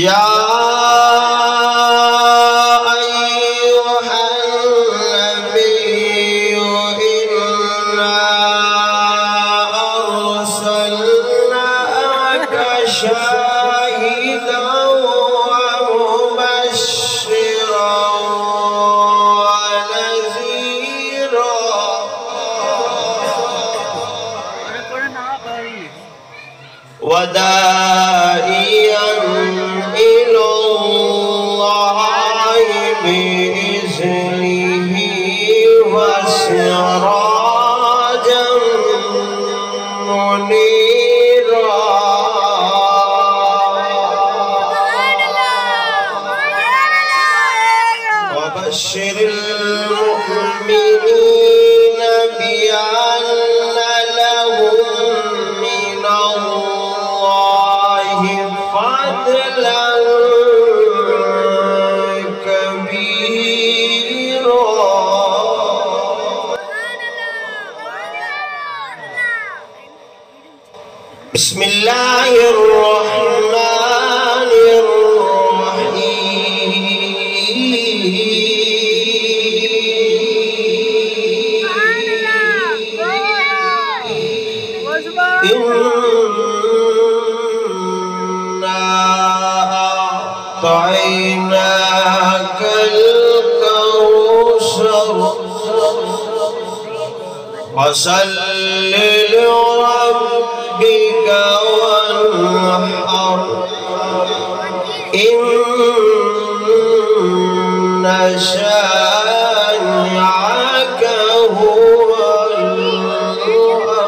يا أيها النبي إنا أرسلناك شاهدا ومبشرا ونذيرا وداعيا إلى الله بإذنه وسراجا منيرا وبشر المؤمنين بأن لهم من الله فضلا كبيرا. بسم الله الرحمن أعطيناك الكوثر فصل لربك وانحر إن شانئك هو الأبتر.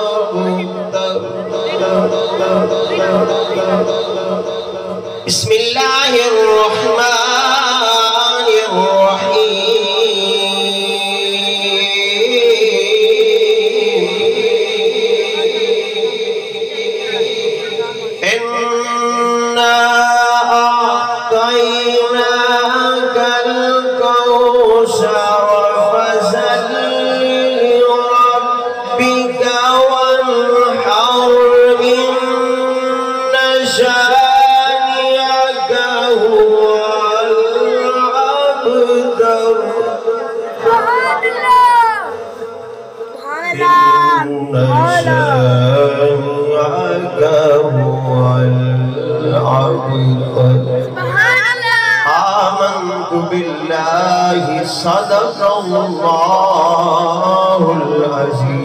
بسم الله الرحمن الرحيم إنا أعطيناك الكوثر فصل لربك وانحر إن شانئك هو الأبتر. إن شانئك هو الأبتر. آمنت بالله صدق الله العظيم.